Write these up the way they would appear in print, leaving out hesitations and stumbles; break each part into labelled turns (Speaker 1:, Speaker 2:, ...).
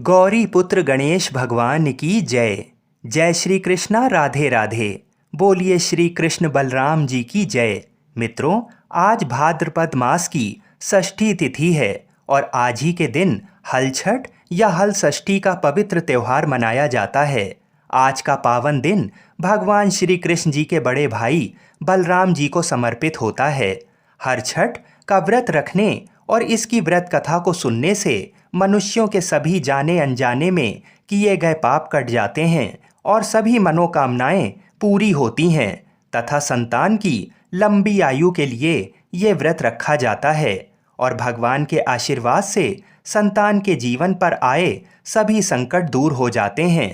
Speaker 1: गौरी पुत्र गणेश भगवान की जय। जय श्री कृष्णा, राधे राधे। बोलिए श्री कृष्ण बलराम जी की जय। मित्रों, आज भाद्रपद मास की षष्ठी तिथि है और आज ही के दिन हल छठ या हल षष्ठी का पवित्र त्यौहार मनाया जाता है। आज का पावन दिन भगवान श्री कृष्ण जी के बड़े भाई बलराम जी को समर्पित होता है। हर छठ का व्रत रखने और इसकी व्रत कथा को सुनने से मनुष्यों के सभी जाने अनजाने में किए गए पाप कट जाते हैं और सभी मनोकामनाएं पूरी होती हैं तथा संतान की लंबी आयु के लिए ये व्रत रखा जाता है और भगवान के आशीर्वाद से संतान के जीवन पर आए सभी संकट दूर हो जाते हैं।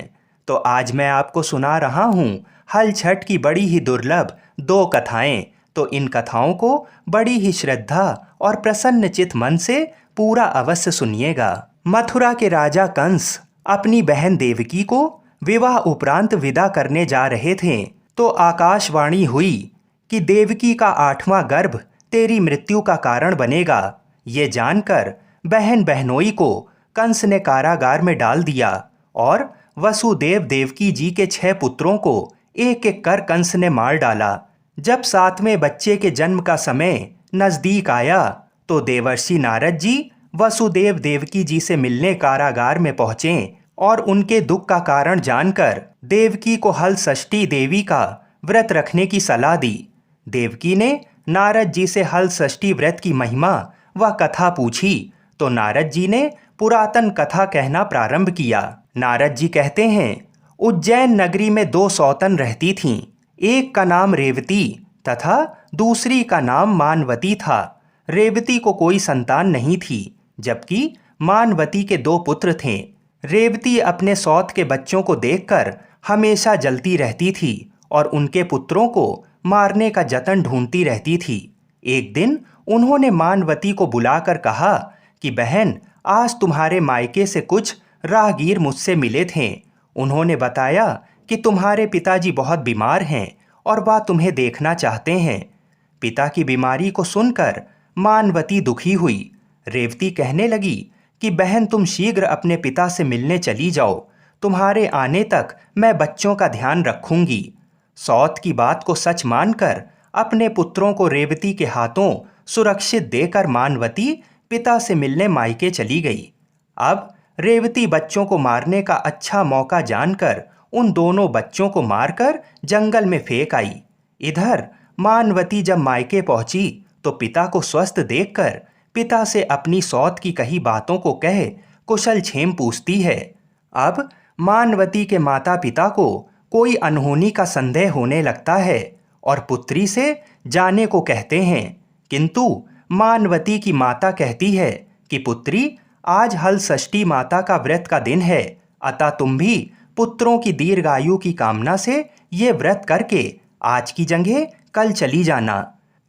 Speaker 1: तो आज मैं आपको सुना रहा हूँ हल छठ की बड़ी ही दुर्लभ दो कथाएं। तो इन कथाओं को बड़ी ही श्रद्धा और प्रसन्न चित मन से पूरा अवश्य सुनिएगा। मथुरा के राजा कंस अपनी बहन देवकी को विवाह उपरांत विदा करने जा रहे थे तो आकाशवाणी हुई कि देवकी का 8वां गर्भ तेरी मृत्यु का कारण बनेगा। ये जानकर बहन बहनोई को कंस ने कारागार में डाल दिया और वसुदेव देवकी जी के 6 पुत्रों को एक एक कर कंस ने मार डाला। जब 7वें बच्चे के जन्म का समय नजदीक आया तो देवर्षि नारद जी वसुदेव देवकी जी से मिलने कारागार में पहुंचे और उनके दुख का कारण जानकर देवकी को हल षष्ठी देवी का व्रत रखने की सलाह दी। देवकी ने नारद जी से हल षष्ठी व्रत की महिमा व कथा पूछी तो नारद जी ने पुरातन कथा कहना प्रारंभ किया। नारद जी कहते हैं, उज्जैन नगरी में 2 सौतन रहती थीं। एक का नाम रेवती तथा दूसरी का नाम मानवती था। रेवती को कोई संतान नहीं थी जबकि मानवती के 2 पुत्र थे। रेवती अपने सौत के बच्चों को देखकर हमेशा जलती रहती थी और उनके पुत्रों को मारने का जतन ढूंढती रहती थी। एक दिन उन्होंने मानवती को बुलाकर कहा कि बहन, आज तुम्हारे मायके से कुछ राहगीर मुझसे मिले थे। उन्होंने बताया कि तुम्हारे पिताजी बहुत बीमार हैं और वह तुम्हें देखना चाहते हैं। पिता की बीमारी को सुनकर मानवती दुखी हुई। रेवती कहने लगी कि बहन, तुम शीघ्र अपने पिता से मिलने चली जाओ। तुम्हारे आने तक मैं बच्चों का ध्यान रखूंगी। सौत की बात को सच मानकर अपने पुत्रों को रेवती के हाथों सुरक्षित देकर मानवती पिता से मिलने मायके चली गई। अब रेवती बच्चों को मारने का अच्छा मौका जानकर उन दोनों बच्चों को मारकर जंगल में फेंक आई। इधर मानवती जब मायके पहुंची तो पिता को स्वस्थ देखकर पिता से अपनी सौत की कही बातों को कह कुशल क्षेम पूछती है। अब मानवती के माता पिता को कोई अनहोनी का संदेह होने लगता है और पुत्री से जाने को कहते हैं, किंतु मानवती की माता कहती है कि पुत्री, आज हल षष्ठी माता का व्रत का दिन है, अतः तुम भी पुत्रों की दीर्घायु की कामना से ये व्रत करके आज की जगह कल चली जाना।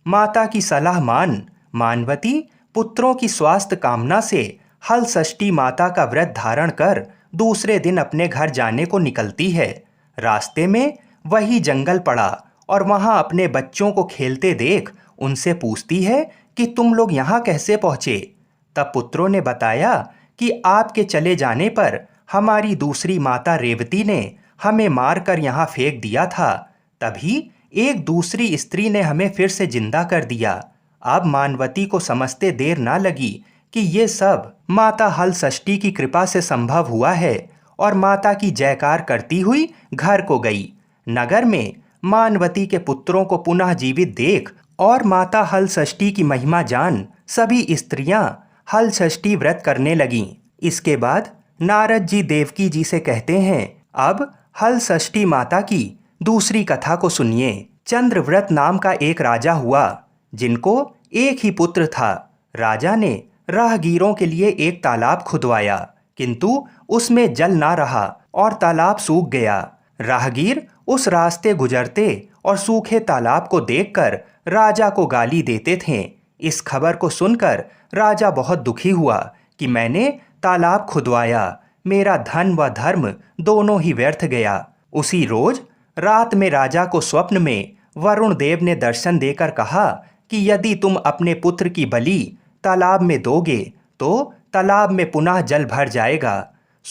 Speaker 1: माता की सलाह मान मानवती पुत्रों की स्वास्थ्य कामना से हल षष्ठी माता का व्रत धारण कर दूसरे दिन अपने घर जाने को निकलती है। रास्ते में वही जंगल पड़ा और वहां अपने बच्चों को खेलते देख उनसे पूछती है कि तुम लोग यहाँ कैसे पहुँचे। तब पुत्रों ने बताया कि आपके चले जाने पर हमारी दूसरी माता रेवती ने हमें मारकर यहाँ फेंक दिया था। तभी एक दूसरी स्त्री ने हमें फिर से जिंदा कर दिया। अब मानवती को समझते देर ना लगी कि ये सब माता हल षष्ठी की कृपा से संभव हुआ है और माता की जयकार करती हुई घर को गई। नगर में मानवती के पुत्रों को पुनः जीवित देख और माता हल षष्ठी की महिमा जान सभी स्त्रियां हल षष्ठी व्रत करने लगीं। इसके बाद नारद जी देवकी जी से कहते हैं, अब हल षष्ठी माता की दूसरी कथा को सुनिए। चंद्रव्रत नाम का एक राजा हुआ जिनको एक ही पुत्र था। राजा ने राहगीरों के लिए एक तालाब खुदवाया, किंतु उसमें जल ना रहा और तालाब सूख गया। राहगीर उस रास्ते गुजरते और सूखे तालाब को देखकर राजा को गाली देते थे। इस खबर को सुनकर राजा बहुत दुखी हुआ कि मैंने तालाब खुदवाया, मेरा धन व धर्म दोनों ही व्यर्थ गया। उसी रोज रात में राजा को स्वप्न में वरुण देव ने दर्शन देकर कहा कि यदि तुम अपने पुत्र की बलि तालाब में दोगे तो तालाब में पुनः जल भर जाएगा।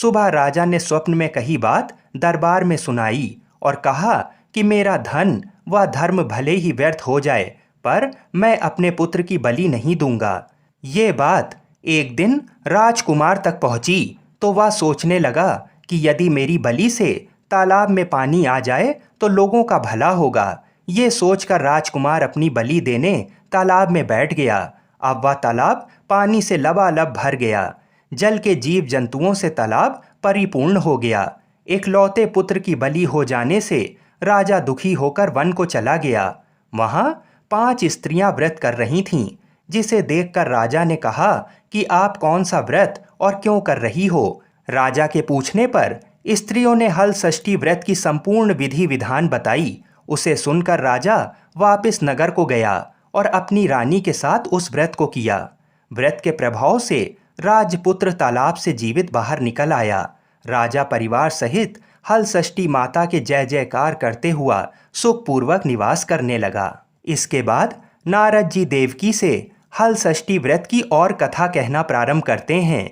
Speaker 1: सुबह राजा ने स्वप्न में कही बात दरबार में सुनाई और कहा कि मेरा धन व धर्म भले ही व्यर्थ हो जाए, पर मैं अपने पुत्र की बलि नहीं दूंगा। ये बात एक दिन राजकुमार तक पहुंची तो वह सोचने लगा कि यदि मेरी बलि से तालाब में पानी आ जाए तो लोगों का भला होगा। ये सोचकर राजकुमार अपनी बलि देने तालाब में बैठ गया। अब वह तालाब पानी से लबालब भर गया। जल के जीव जंतुओं से तालाब परिपूर्ण हो गया। इकलौते पुत्र की बलि हो जाने से राजा दुखी होकर वन को चला गया। वहां 5 स्त्रियां व्रत कर रही थीं, जिसे देखकर राजा ने कहा कि आप कौन सा व्रत और क्यों कर रही हो। राजा के पूछने पर स्त्रियों ने हल षष्ठी व्रत की संपूर्ण विधि विधान बताई। उसे सुनकर राजा वापस नगर को गया और अपनी रानी के साथ उस व्रत को किया। व्रत के प्रभाव से राजपुत्र तालाब से जीवित बाहर निकल आया। राजा परिवार सहित हल षष्ठी माता के जय जयकार करते हुआ सुखपूर्वक निवास करने लगा। इसके बाद नारद जी देवकी से हल षष्ठी व्रत की और कथा कहना प्रारंभ करते हैं।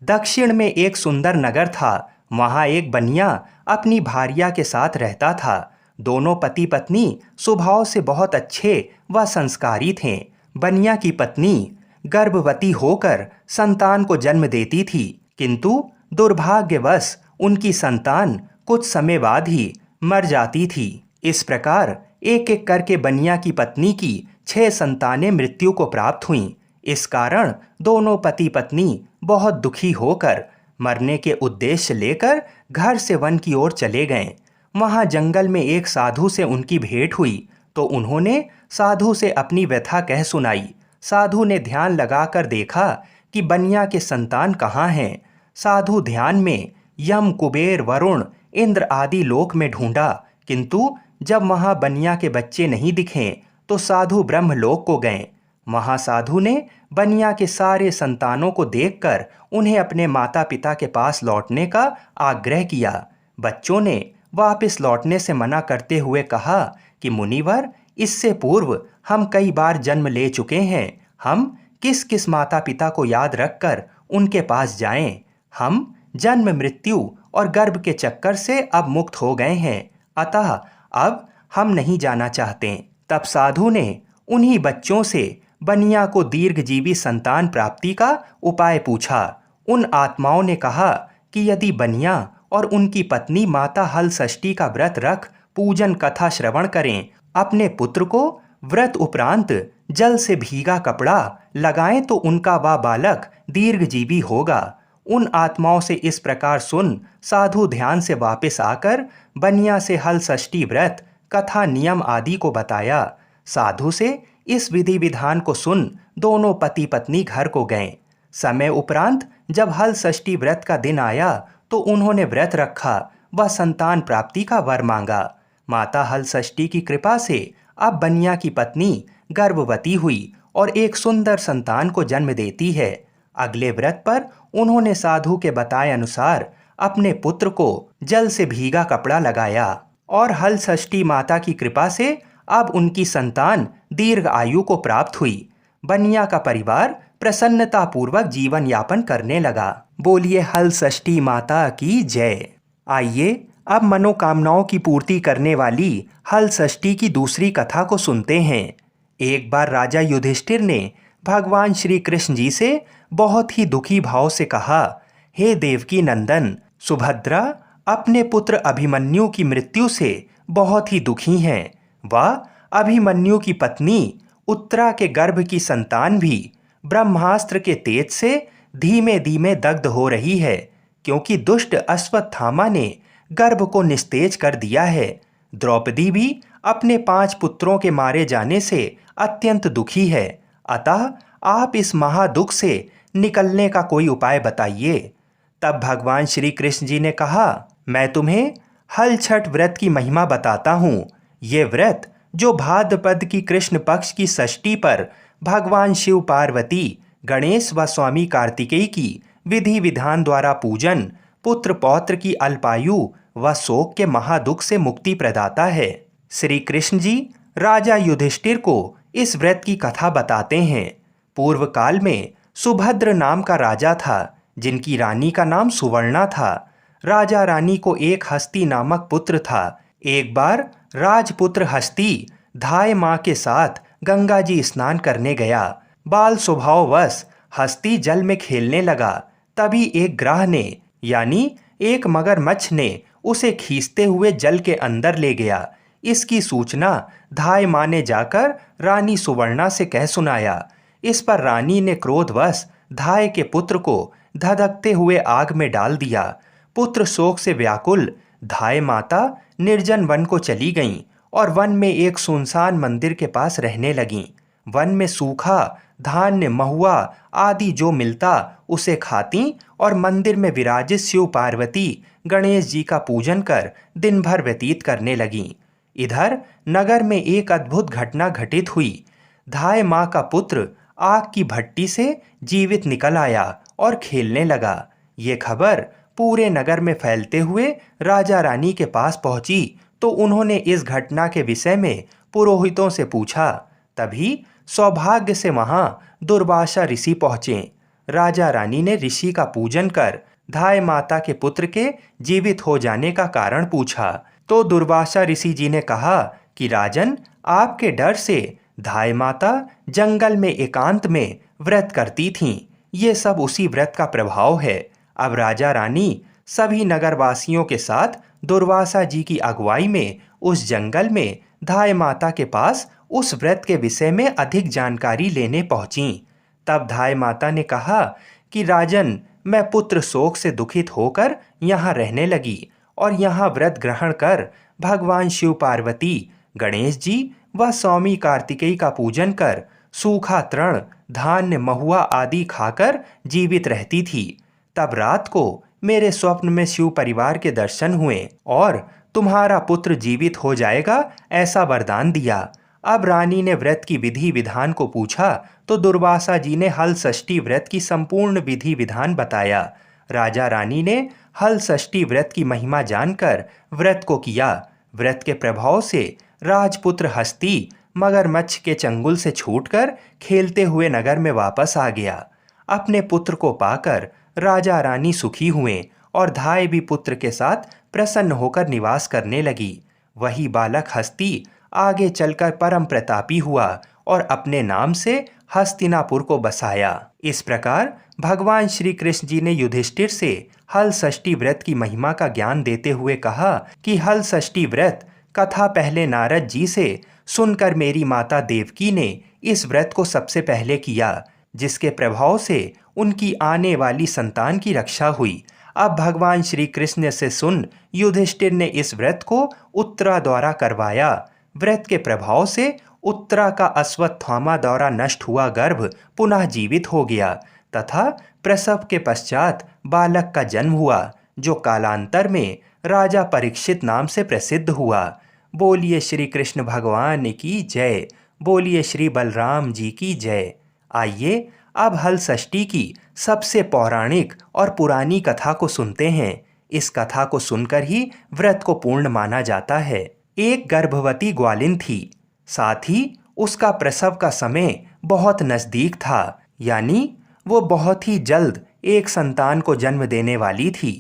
Speaker 1: दक्षिण में एक सुंदर नगर था। वहां एक बनिया अपनी भार्या के साथ रहता था। दोनों पति पत्नी स्वभाव से बहुत अच्छे व संस्कारी थे। बनिया की पत्नी गर्भवती होकर संतान को जन्म देती थी, किंतु दुर्भाग्यवश उनकी संतान कुछ समय बाद ही मर जाती थी। इस प्रकार एक एक करके बनिया की पत्नी की 6 संतानें मृत्यु को प्राप्त हुईं। इस कारण दोनों पति पत्नी बहुत दुखी होकर मरने के उद्देश्य लेकर घर से वन की ओर चले गए। वहां जंगल में एक साधु से उनकी भेंट हुई तो उन्होंने साधु से अपनी व्यथा कह सुनाई। साधु ने ध्यान लगाकर देखा कि बनिया के संतान कहाँ हैं। साधु ध्यान में यम, कुबेर, वरुण, इंद्र आदि लोक में ढूंढा, किंतु जब वहां बनिया के बच्चे नहीं दिखे तो साधु ब्रह्मलोक को गए। वहां साधु ने बनिया के सारे संतानों को देखकर उन्हें अपने माता पिता के पास लौटने का आग्रह किया। बच्चों ने वापस लौटने से मना करते हुए कहा कि मुनिवर, इससे पूर्व हम कई बार जन्म ले चुके हैं। हम किस किस माता पिता को याद रखकर उनके पास जाएं? हम जन्म, मृत्यु और गर्भ के चक्कर से अब मुक्त हो गए हैं, अतः अब हम नहीं जाना चाहते। तब साधु ने उन्हीं बच्चों से बनिया को दीर्घजीवी संतान प्राप्ति का उपाय पूछा। उन आत्माओं ने कहा कि यदि बनिया और उनकी पत्नी माता हल षष्ठी का व्रत रख पूजन कथा श्रवण करें, अपने पुत्र को व्रत उपरांत जल से भीगा कपड़ा लगाएं तो उनका वह बालक दीर्घजीवी होगा। उन आत्माओं से इस प्रकार सुन साधु ध्यान से वापस आकर बनिया से हल षष्ठी व्रत कथा नियम आदि को बताया। साधु से इस विधि विधान को सुन दोनों पति पत्नी घर को गए। समय उपरांत जब हल षष्ठी व्रत का दिन आया तो उन्होंने व्रत रखा व संतान प्राप्ति का वर मांगा। माता हल षष्ठी की कृपा से अब बनिया की पत्नी गर्भवती हुई और एक सुंदर संतान को जन्म देती है। अगले व्रत पर उन्होंने साधु के बताए अनुसार अपने पुत्र को जल से भीगा कपड़ा लगाया और हल षष्ठी माता की कृपा से अब उनकी संतान दीर्घ आयु को प्राप्त हुई। बनिया का परिवार प्रसन्नतापूर्वक जीवन यापन करने लगा। बोलिए हल षष्ठी माता की जय। आइए अब मनोकामनाओं की पूर्ति करने वाली हल षष्ठी की दूसरी कथा को सुनते हैं। एक बार राजा युधिष्ठिर ने भगवान श्री कृष्ण जी से बहुत ही दुखी भाव से कहा, हे देवकी नंदन, सुभद्रा अपने पुत्र अभिमन्यु की मृत्यु से बहुत ही दुखी हैं। वह अभिमन्यु की पत्नी उत्तरा के गर्भ की संतान भी ब्रह्मास्त्र के तेज से धीमे धीमे दग्ध हो रही है, क्योंकि दुष्ट अश्वत्थामा ने गर्भ को निस्तेज कर दिया है। द्रौपदी भी अपने 5 पुत्रों के मारे जाने से अत्यंत दुखी है। अतः आप इस महादुख से निकलने का कोई उपाय बताइए। तब भगवान श्री कृष्ण जी ने कहा, मैं तुम्हें हल छठ व्रत की महिमा बताता हूँ। ये व्रत जो भाद्रपद की कृष्ण पक्ष की षष्ठी पर भगवान शिव, पार्वती, गणेश व स्वामी कार्तिकेय की विधि विधान द्वारा पूजन पुत्र पौत्र की अल्पायु व शोक के महादुख से मुक्ति प्रदाता है। श्री कृष्ण जी राजा युधिष्ठिर को इस व्रत की कथा बताते हैं। पूर्व काल में सुभद्र नाम का राजा था। जिनकी रानी का नाम सुवर्णा था। राजा रानी को एक हस्ती नामक पुत्र था। एक बार राजपुत्र हस्ती धाय माँ के साथ गंगा जी स्नान करने गया। बाल स्वभाववश हस्ती जल में खेलने लगा। तभी एक ग्राह ने यानी एक मगरमच्छ ने उसे खींचते हुए जल के अंदर ले गया। इसकी सूचना धाय माँ ने जाकर रानी सुवर्णा से कह सुनाया। इस पर रानी ने क्रोधवश धाय के पुत्र को धधकते हुए आग में डाल दिया। पुत्र शोक से व्याकुल धाय माता निर्जन वन को चली गईं और वन में एक सुनसान मंदिर के पास रहने लगीं। वन में सूखा धान्य, महुआ आदि जो मिलता उसे खाती और मंदिर में विराजित शिव पार्वती गणेश जी का पूजन कर दिन भर व्यतीत करने लगीं। इधर नगर में एक अद्भुत घटना घटित हुई। धाय माँ का पुत्र आग की भट्टी से जीवित निकल आया और खेलने लगा। ये खबर पूरे नगर में फैलते हुए राजा रानी के पास पहुंची तो उन्होंने इस घटना के विषय में पुरोहितों से पूछा। तभी सौभाग्य से वहां दुर्वासा ऋषि पहुंचे। राजा रानी ने ऋषि का पूजन कर धाय माता के पुत्र के जीवित हो जाने का कारण पूछा तो दुर्वासा ऋषि जी ने कहा कि राजन, आपके डर से धाय माता जंगल में एकांत में व्रत करती थीं। ये सब उसी व्रत का प्रभाव है। अब राजा रानी सभी नगरवासियों के साथ दुर्वासा जी की अगुवाई में उस जंगल में धाय माता के पास उस व्रत के विषय में अधिक जानकारी लेने पहुंची। तब धाय माता ने कहा कि राजन, मैं पुत्र शोक से दुखित होकर यहाँ रहने लगी और यहाँ व्रत ग्रहण कर भगवान शिव पार्वती, गणेश जी व स्वामी कार्तिकेय का पूजन कर सूखा तृण, धान्य, महुआ आदि खाकर जीवित रहती थी। तब रात को मेरे स्वप्न में शिव परिवार के दर्शन हुए और तुम्हारा पुत्र जीवित हो जाएगा ऐसा वरदान दिया। अब रानी ने व्रत की विधि विधान को पूछा तो दुर्वासा जी ने हल षष्ठी व्रत की संपूर्ण विधि विधान बताया। राजा रानी ने हल षष्ठी व्रत की महिमा जानकर व्रत को किया। व्रत के प्रभाव से राजपुत्र हस्ती मगरमच्छ के चंगुल से छूटकर खेलते हुए नगर में वापस आ गया। अपने पुत्र को पाकर राजा रानी सुखी हुए और धाय भी पुत्र के साथ प्रसन्न होकर निवास करने लगी। वही बालक हस्ती आगे चलकर परम प्रतापी हुआ और अपने नाम से हस्तिनापुर को बसाया। इस प्रकार भगवान श्री कृष्ण जी ने युधिष्ठिर से हल षष्ठी व्रत की महिमा का ज्ञान देते हुए कहा कि हल षष्ठी व्रत कथा पहले नारद जी से सुनकर मेरी माता देवकी ने इस व्रत को सबसे पहले किया, जिसके प्रभाव से उनकी आने वाली संतान की रक्षा हुई। अब भगवान श्री कृष्ण से सुन युधिष्ठिर ने इस व्रत को उत्तरा द्वारा करवाया। व्रत के प्रभाव से उत्तरा का अश्वत्थामा द्वारा नष्ट हुआ गर्भ पुनः जीवित हो गया तथा प्रसव के पश्चात बालक का जन्म हुआ, जो कालांतर में राजा परीक्षित नाम से प्रसिद्ध हुआ। बोलिए श्री कृष्ण भगवान की जय। बोलिए श्री बलराम जी की जय। आइए अब हल षष्ठी की सबसे पौराणिक और पुरानी कथा को सुनते हैं। इस कथा को सुनकर ही व्रत को पूर्ण माना जाता है। एक गर्भवती ग्वालिन थी, साथ ही उसका प्रसव का समय बहुत नजदीक था, यानी वो बहुत ही जल्द एक संतान को जन्म देने वाली थी।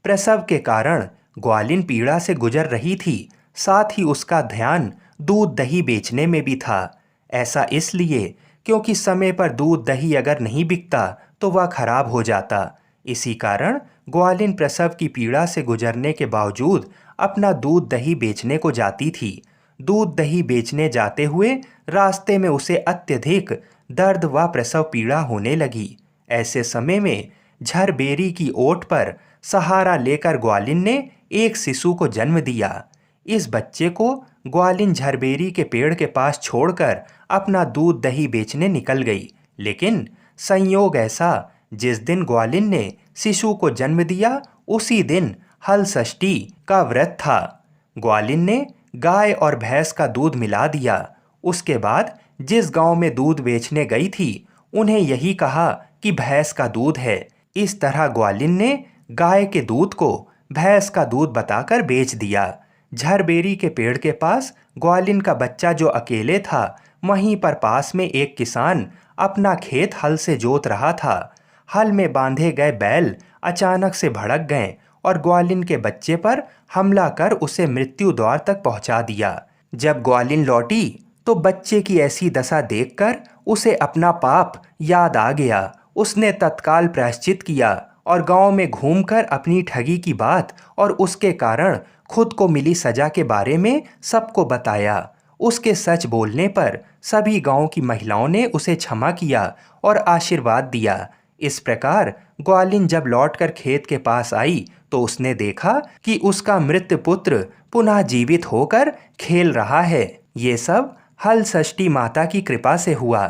Speaker 1: प्रसव के कारण ग्वालिन पीड़ा से गुजर रही थी, साथ ही उसका ध्यान दूध दही बेचने में भी था। ऐसा इसलिए क्योंकि समय पर दूध दही अगर नहीं बिकता तो वह खराब हो जाता। इसी कारण ग्वालिन प्रसव की पीड़ा से गुजरने के बावजूद अपना दूध दही बेचने को जाती थी। दूध दही बेचने जाते हुए रास्ते में उसे अत्यधिक दर्द व प्रसव पीड़ा होने लगी। ऐसे समय में झरबेरी की ओट पर सहारा लेकर ग्वालिन ने एक शिशु को जन्म दिया। इस बच्चे को ग्वालिन झरबेरी के पेड़ के पास छोड़कर अपना दूध दही बेचने निकल गई। लेकिन संयोग ऐसा, जिस दिन ग्वालिन ने शिशु को जन्म दिया उसी दिन हल षष्ठी का व्रत था। ग्वालिन ने गाय और भैंस का दूध मिला दिया। उसके बाद जिस गांव में दूध बेचने गई थी उन्हें यही कहा कि भैंस का दूध है। इस तरह ग्वालिन ने गाय के दूध को भैंस का दूध बताकर बेच दिया। झरबेरी के पेड़ के पास ग्वालिन का बच्चा जो अकेले था, वहीं पर पास में एक किसान अपना खेत हल से जोत रहा था। हल में बांधे गए बैल अचानक से भड़क गए और ग्वालिन के बच्चे पर हमला कर उसे मृत्यु द्वार तक पहुंचा दिया। जब ग्वालिन लौटी तो बच्चे की ऐसी दशा देखकर उसे अपना पाप याद आ गया। उसने तत्काल प्रायश्चित किया और गांव में घूमकर अपनी ठगी की बात और उसके कारण खुद को मिली सजा के बारे में सबको बताया। उसके सच बोलने पर सभी गांव की महिलाओं ने उसे क्षमा किया और आशीर्वाद दिया। इस प्रकार ग्वालिन जब लौटकर खेत के पास आई तो उसने देखा कि उसका मृत पुत्र पुनः जीवित होकर खेल रहा है। ये सब हल षष्ठी माता की कृपा से हुआ।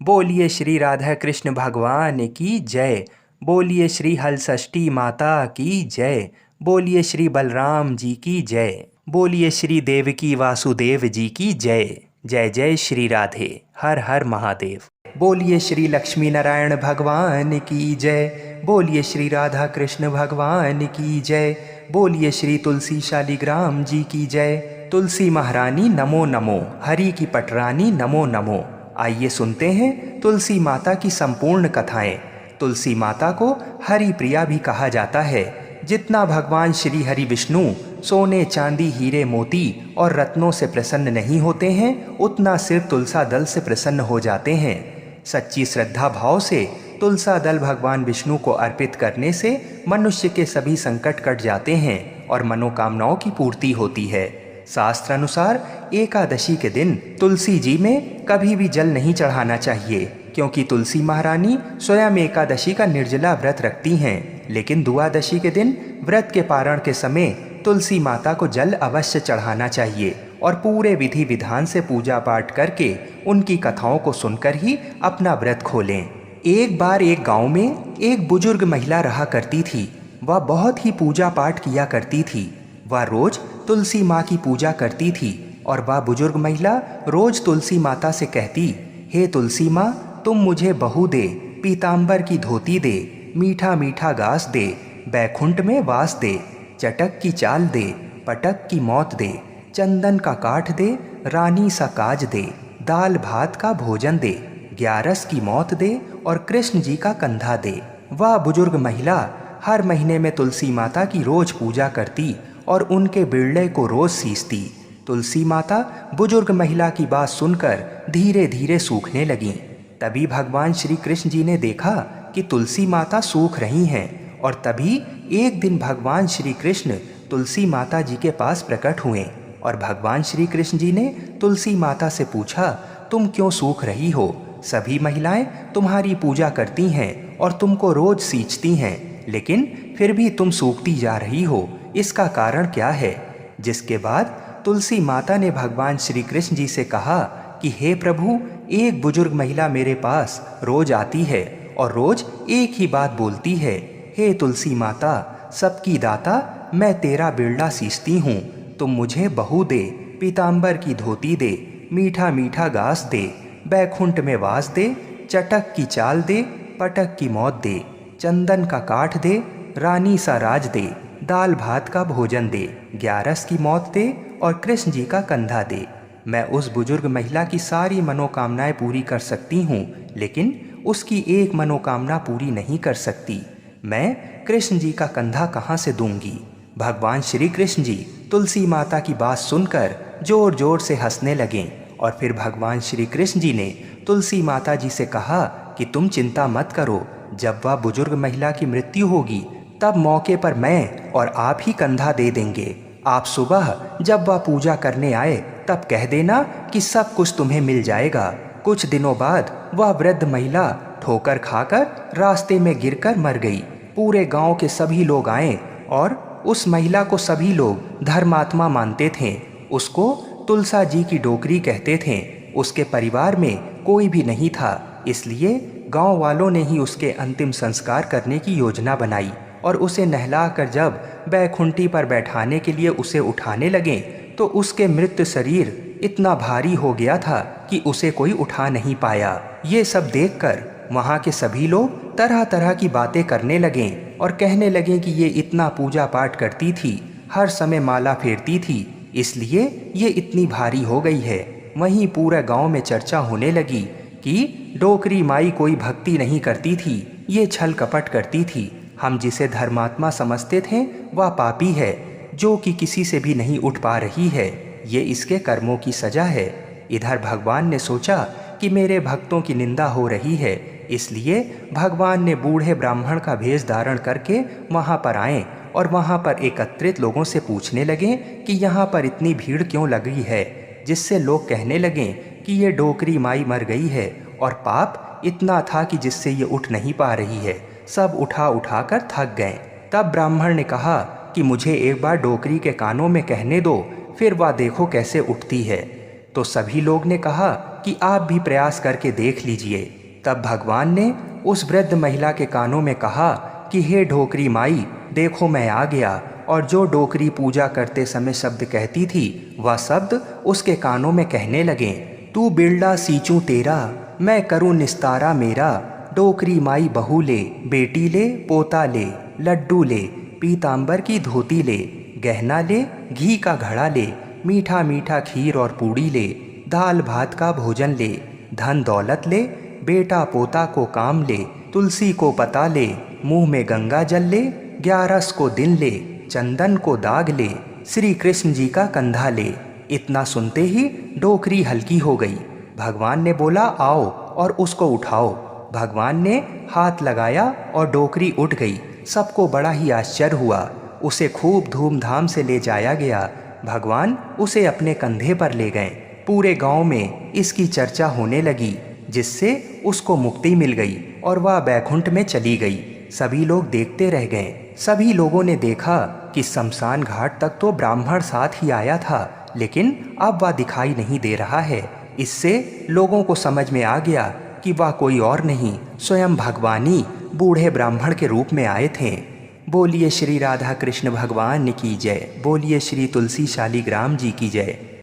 Speaker 1: बोलिए श्री राधा कृष्ण भगवान की जय। बोलिए श्री हल षष्ठी माता की जय। बोलिए श्री बलराम जी की जय। बोलिए श्री देवकी वासुदेव जी की जय। जय जय श्री राधे। हर हर महादेव। बोलिए श्री लक्ष्मी नारायण भगवान की जय। बोलिए श्री राधा कृष्ण भगवान की जय। बोलिए श्री तुलसी शालिग्राम जी की जय। तुलसी महारानी नमो नमो। हरि की पटरानी नमो नमो। आइए सुनते हैं तुलसी माता की संपूर्ण कथाएं। तुलसी माता को हरि प्रिया भी कहा जाता है। जितना भगवान श्री हरि विष्णु सोने चांदी हीरे मोती और रत्नों से प्रसन्न नहीं होते हैं, उतना सिर्फ तुलसा दल से प्रसन्न हो जाते हैं। सच्ची श्रद्धा भाव से तुलसा दल भगवान विष्णु को अर्पित करने से मनुष्य के सभी संकट कट जाते हैं और मनोकामनाओं की पूर्ति होती है। शास्त्र अनुसार एकादशी के दिन तुलसी जी में कभी भी जल नहीं चढ़ाना चाहिए, क्योंकि तुलसी महारानी स्वयं एकादशी का निर्जला व्रत रखती हैं। लेकिन द्वादशी के दिन व्रत के पारण के समय तुलसी माता को जल अवश्य चढ़ाना चाहिए और पूरे विधि विधान से पूजा पाठ करके उनकी कथाओं को सुनकर ही अपना व्रत खोलें। एक बार एक गांव में एक बुजुर्ग महिला रहा करती थी। वह बहुत ही पूजा पाठ किया करती थी। वह रोज तुलसी माँ की पूजा करती थी और वह बुजुर्ग महिला रोज तुलसी माता से कहती, हे तुलसी माँ, तुम मुझे बहू दे, पीताम्बर की धोती दे, मीठा मीठा घास दे, बैकुंठ में वास दे, चटक की चाल दे, पटक की मौत दे, चंदन का काठ दे, रानी सा काज दे, दाल भात का भोजन दे, ग्यारस की मौत दे और कृष्ण जी का कंधा दे। वह बुजुर्ग महिला हर महीने में तुलसी माता की रोज पूजा करती और उनके बिरले को रोज सींचती। तुलसी माता बुजुर्ग महिला की बात सुनकर धीरे धीरे सूखने लगीं। तभी भगवान श्री कृष्ण जी ने देखा कि तुलसी माता सूख रही हैं और तभी एक दिन भगवान श्री कृष्ण तुलसी माता जी के पास प्रकट हुए और भगवान श्री कृष्ण जी ने तुलसी माता से पूछा, तुम क्यों सूख रही हो? सभी महिलाएं तुम्हारी पूजा करती हैं और तुमको रोज सींचती हैं, लेकिन फिर भी तुम सूखती जा रही हो, इसका कारण क्या है? जिसके बाद तुलसी माता ने भगवान श्री कृष्ण जी से कहा कि हे प्रभु, एक बुजुर्ग महिला मेरे पास रोज आती है और रोज एक ही बात बोलती है, हे तुलसी माता, सबकी दाता, मैं तेरा बिरला सींचती हूँ, तुम मुझे बहू दे, पीताम्बर की धोती दे, मीठा मीठा घास दे, बैकुंठ में वास दे, चटक की चाल दे, पटक की मौत दे, चंदन का काठ दे, रानी सा राज दे, दाल भात का भोजन दे, ग्यारस की मौत दे और कृष्ण जी का कंधा दे। मैं उस बुजुर्ग महिला की सारी मनोकामनाएं पूरी कर सकती हूँ, लेकिन उसकी एक मनोकामना पूरी नहीं कर सकती। मैं कृष्ण जी का कंधा कहाँ से दूंगी? भगवान श्री कृष्ण जी तुलसी माता की बात सुनकर जोर जोर से हंसने लगें और फिर भगवान श्री कृष्ण जी ने तुलसी माता जी से कहा कि तुम चिंता मत करो, जब वह बुजुर्ग महिला की मृत्यु होगी तब मौके पर मैं और आप ही कंधा दे देंगे। आप सुबह जब वह पूजा करने आए तब कह देना कि सब कुछ तुम्हें मिल जाएगा। कुछ दिनों बाद वह वृद्ध महिला ठोकर खाकर रास्ते में गिरकर मर गई। पूरे गांव के सभी लोग आए और उस महिला को सभी लोग धर्मात्मा मानते थे। उसको तुलसा जी की डोकरी कहते थे। उसके परिवार में कोई भी नहीं था, इसलिए गांव वालों ने ही उसके अंतिम संस्कार करने की योजना बनाई और उसे नहलाकर जब बैकुंठी पर बैठाने के लिए उसे उठाने लगे तो उसके मृत शरीर इतना भारी हो गया था कि उसे कोई उठा नहीं पाया। ये सब देखकर वहाँ के सभी लोग तरह तरह की बातें करने लगे और कहने लगे कि ये इतना पूजा पाठ करती थी, हर समय माला फेरती थी, इसलिए ये इतनी भारी हो गई है। वहीं पूरे गांव में चर्चा होने लगी कि डोकरी माई कोई भक्ति नहीं करती थी, ये छल कपट करती थी। हम जिसे धर्मात्मा समझते थे वह पापी है, जो कि किसी से भी नहीं उठ पा रही है। ये इसके कर्मों की सजा है। इधर भगवान ने सोचा कि मेरे भक्तों की निंदा हो रही है, इसलिए भगवान ने बूढ़े ब्राह्मण का भेष धारण करके वहाँ पर आए और वहाँ पर एकत्रित लोगों से पूछने लगे कि यहाँ पर इतनी भीड़ क्यों लगी है, जिससे लोग कहने लगे कि ये डोकरी माई मर गई है और पाप इतना था कि जिससे ये उठ नहीं पा रही है। सब उठा उठा कर थक गए। तब ब्राह्मण ने कहा कि मुझे एक बार डोकरी के कानों में कहने दो, फिर वह देखो कैसे उठती है। तो सभी लोग ने कहा कि आप भी प्रयास करके देख लीजिए। तब भगवान ने उस वृद्ध महिला के कानों में कहा कि हे डोकरी माई, देखो मैं आ गया। और जो डोकरी पूजा करते समय शब्द कहती थी वह शब्द उसके कानों में कहने लगे, तू बिरला सींचूं तेरा, मैं करूं निस्तारा मेरा। डोकरी माई बहू ले, बेटी ले, पोता ले, लड्डू ले, पीतांबर की धोती ले, गहना ले, घी का घड़ा ले, मीठा मीठा खीर और पूड़ी ले, दाल भात का भोजन ले, धन दौलत ले, बेटा पोता को काम ले, तुलसी को पता ले, मुंह में गंगा जल ले, 11 को दिन ले, चंदन को दाग ले, श्री कृष्ण जी का कंधा ले। इतना सुनते ही डोकरी हल्की हो गई। भगवान ने बोला आओ और उसको उठाओ। भगवान ने हाथ लगाया और डोकरी उठ गई। सबको बड़ा ही आश्चर्य हुआ। उसे खूब धूमधाम से ले जाया गया। भगवान उसे अपने कंधे पर ले गए। पूरे गांव में इसकी चर्चा होने लगी, जिससे उसको मुक्ति मिल गई और वह बैकुंठ में चली गई। सभी लोग देखते रह गए। सभी लोगों ने देखा कि शमशान घाट तक तो ब्राह्मण साथ ही आया था, लेकिन अब वह दिखाई नहीं दे रहा है। इससे लोगों को समझ में आ गया कि वह कोई और नहीं, स्वयं भगवान ही बूढ़े ब्राह्मण के रूप में आए थे। बोलिए श्री राधा कृष्ण भगवान की जय। बोलिए श्री तुलसी शालिग्राम जी की जय।